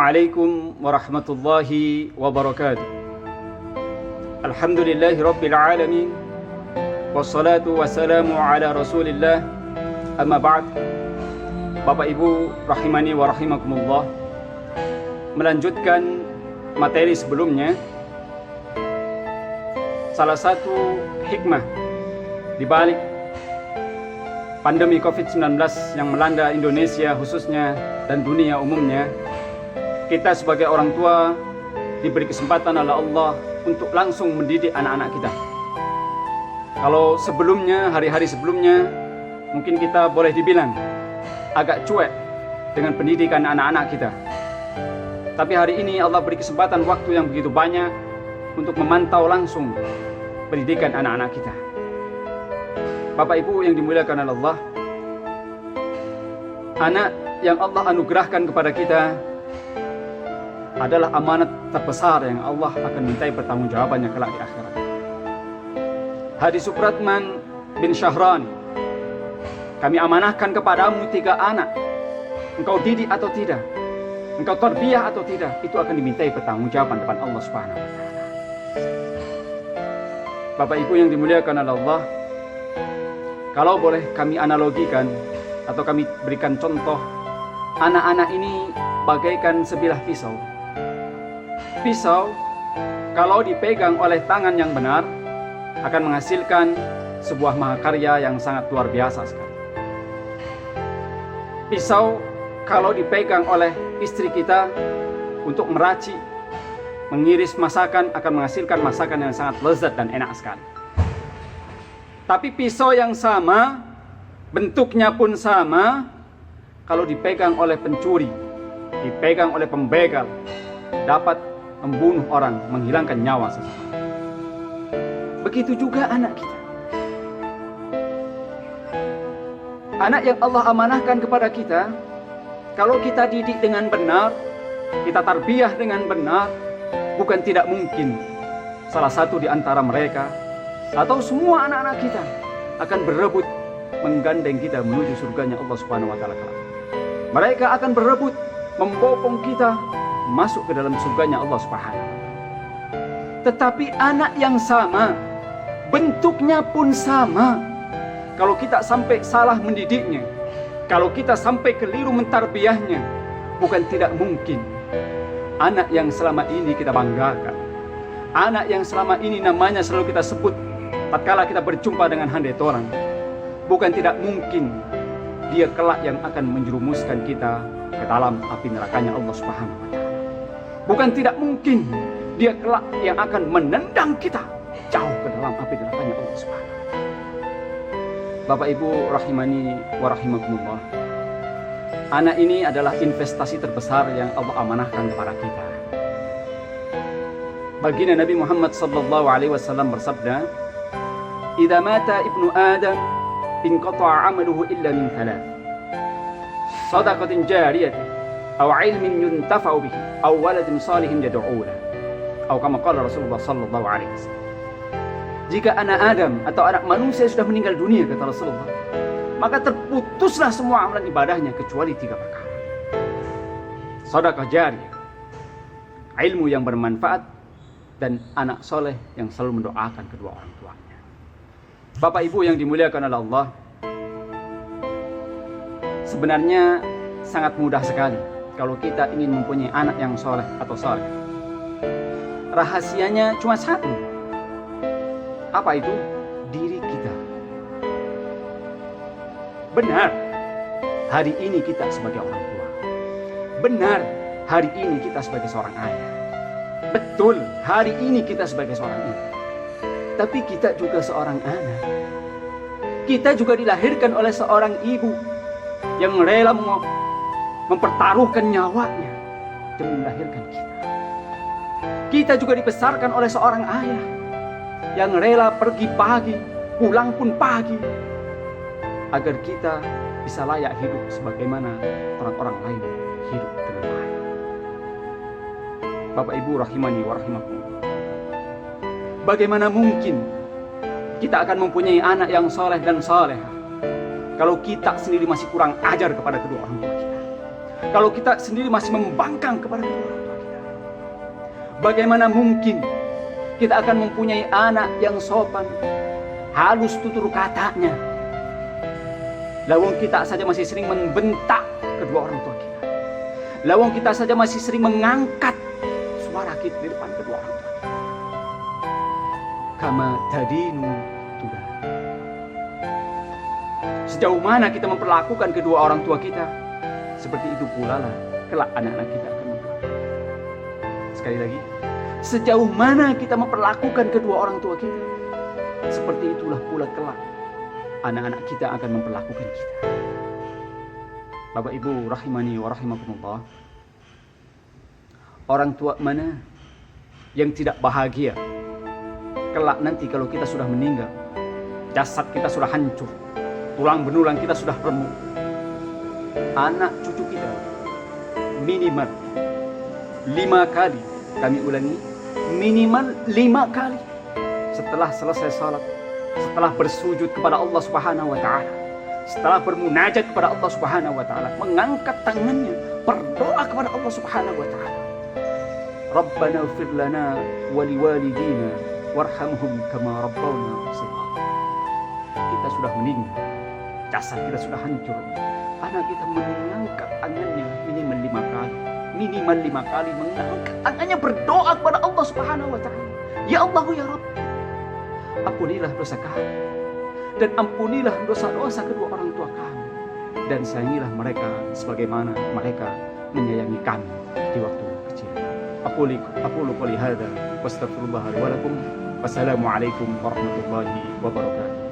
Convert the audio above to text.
Assalamualaikum warahmatullahi wabarakatuh. Alhamdulillahi rabbil alamin. Wassalatu wassalamu ala rasulillah. Amma ba'd. Bapak Ibu rahimani wa rahimakumullah. Melanjutkan materi sebelumnya, salah satu hikmah di balik pandemi COVID-19 yang melanda Indonesia khususnya dan dunia umumnya, kita sebagai orang tua diberi kesempatan oleh Allah untuk langsung mendidik anak-anak kita. Kalau sebelumnya, hari-hari sebelumnya, mungkin kita boleh dibilang agak cuek dengan pendidikan anak-anak kita. Tapi hari ini Allah beri kesempatan waktu yang begitu banyak untuk memantau langsung pendidikan anak-anak kita. Bapak Ibu yang dimuliakan oleh Allah, anak yang Allah anugerahkan kepada kita adalah amanat terbesar yang Allah akan mintai pertanggungjawabannya kelak di akhirat. Hadis Supratman bin Syahrani, kami amanahkan kepadamu 3 anak, engkau didik atau tidak, engkau tarbiyah atau tidak, itu akan dimintai pertanggungjawaban depan Allah Subhanahu wa Ta'ala. Bapak Ibu yang dimuliakan oleh Allah, kalau boleh kami analogikan atau kami berikan contoh, anak-anak ini bagaikan sebilah pisau. Pisau kalau dipegang oleh tangan yang benar akan menghasilkan sebuah mahakarya yang sangat luar biasa sekali. Pisau kalau dipegang oleh istri kita untuk meracik, mengiris masakan akan menghasilkan masakan yang sangat lezat dan enak sekali. Tapi pisau yang sama, bentuknya pun sama, kalau dipegang oleh pencuri, dipegang oleh pembegal, dapat membunuh orang, menghilangkan nyawa seseorang. Begitu juga anak kita. Anak yang Allah amanahkan kepada kita, kalau kita didik dengan benar, kita tarbiyah dengan benar, bukan tidak mungkin salah satu di antara mereka atau semua anak-anak kita akan berebut menggandeng kita menuju surganya Allah Subhanahu wa Ta'ala. Mereka akan berebut membopong kita masuk ke dalam surganya Allah Subhanahu wa Ta'ala. Tetapi anak yang sama, bentuknya pun sama, kalau kita sampai salah mendidiknya, kalau kita sampai keliru mentarbiyahnya, bukan tidak mungkin anak yang selama ini kita banggakan, anak yang selama ini namanya selalu kita sebut tatkala kita berjumpa dengan handai torang, bukan tidak mungkin dia kelak yang akan menjerumuskan kita ke dalam api nerakanya Allah Subhanahu wa Ta'ala. Bukan tidak mungkin dia kelak yang akan menendang kita jauh ke dalam api nerakanya Allah Subhanahu wa Ta'ala. Bapak Ibu rahimani wa rahimakumullah, anak ini adalah investasi terbesar yang Allah amanahkan kepada kita. Baginda Nabi Muhammad sallallahu alaihi wasallam bersabda, "Idza mata ibnu Adam inqata'a 'amaluhu illa min 3. Shadaqatin jariyatin aw 'ilmin yuntafa'u bihi aw waladin shalihin yad'u lahu." Atau kama qala Rasulullah sallallahu alaihi wasallam. Jika anak Adam atau anak manusia sudah meninggal dunia, kata Rasulullah, maka terputuslah semua amalan ibadahnya kecuali 3 perkara. Sedekah jariyah, ilmu yang bermanfaat, dan anak soleh yang selalu mendoakan kedua orang tuanya. Bapak Ibu yang dimuliakan oleh Allah, sebenarnya sangat mudah sekali kalau kita ingin mempunyai anak yang soleh atau soleh. Rahasianya cuma satu. Apa itu? Diri kita. Benar, hari ini kita sebagai orang tua. Benar, hari ini kita sebagai seorang ayah. Betul, hari ini kita sebagai seorang ibu. Tapi kita juga seorang anak. Kita juga dilahirkan oleh seorang ibu yang rela mempertaruhkan nyawanya demi melahirkan kita. Kita juga dibesarkan oleh seorang ayah yang rela pergi pagi, pulang pun pagi, agar kita bisa layak hidup sebagaimana orang-orang lain hidup dengan baik. Bapak Ibu rahimani wa rahimakumullah, bagaimana mungkin kita akan mempunyai anak yang soleh dan solehah kalau kita sendiri masih kurang ajar kepada kedua orang tua kita? kalau kita sendiri masih membangkang kepada kedua orang tua kita? Bagaimana mungkin kita akan mempunyai anak yang sopan, halus tutur katanya, lawang kita saja masih sering membentak kedua orang tua kita. Lawang kita saja masih sering mengangkat suara kita di depan kedua orang tua kita. Kama tadinu tudah. Sejauh mana kita memperlakukan kedua orang tua kita, seperti itu pula lah kelak anak-anak kita akan memperlakukan. Sekali lagi, sejauh mana kita memperlakukan kedua orang tua kita, seperti itulah pula kelak anak-anak kita akan memperlakukan kita. Bapak Ibu rahimani wa rahimakumullah, orang tua mana yang tidak bahagia kelak nanti kalau kita sudah meninggal, jasad kita sudah hancur, tulang benulang kita sudah remuk, anak cucu kita minimal 5 kali, kami ulangi, minimal 5 kali setelah selesai salat, setelah bersujud kepada Allah Subhanahu wa taala, setelah bermunajat kepada Allah Subhanahu wa taala, mengangkat tangannya berdoa kepada Allah Subhanahu wa taala. Rabbana ighfir lana wa liwalidina warhamhum kama rabbawna shighara. Kita sudah meninggal, jasad kita sudah hancur, anak kita mengangkat tangannya minimal 5 kali, minimal 5 kali mengangkat tangannya berdoa kepada Allah Subhanahu wa taala. Ya Allah ya Rabb, ampunilah dosa kami dan ampunilah dosa-dosa kedua orang tua kami, dan sayangilah mereka sebagaimana mereka menyayangi kami di waktu kecil. Aqulu qouli hadza wastaghfirullah li wa lakum. Wassalamualaikum warahmatullahi wabarakatuh.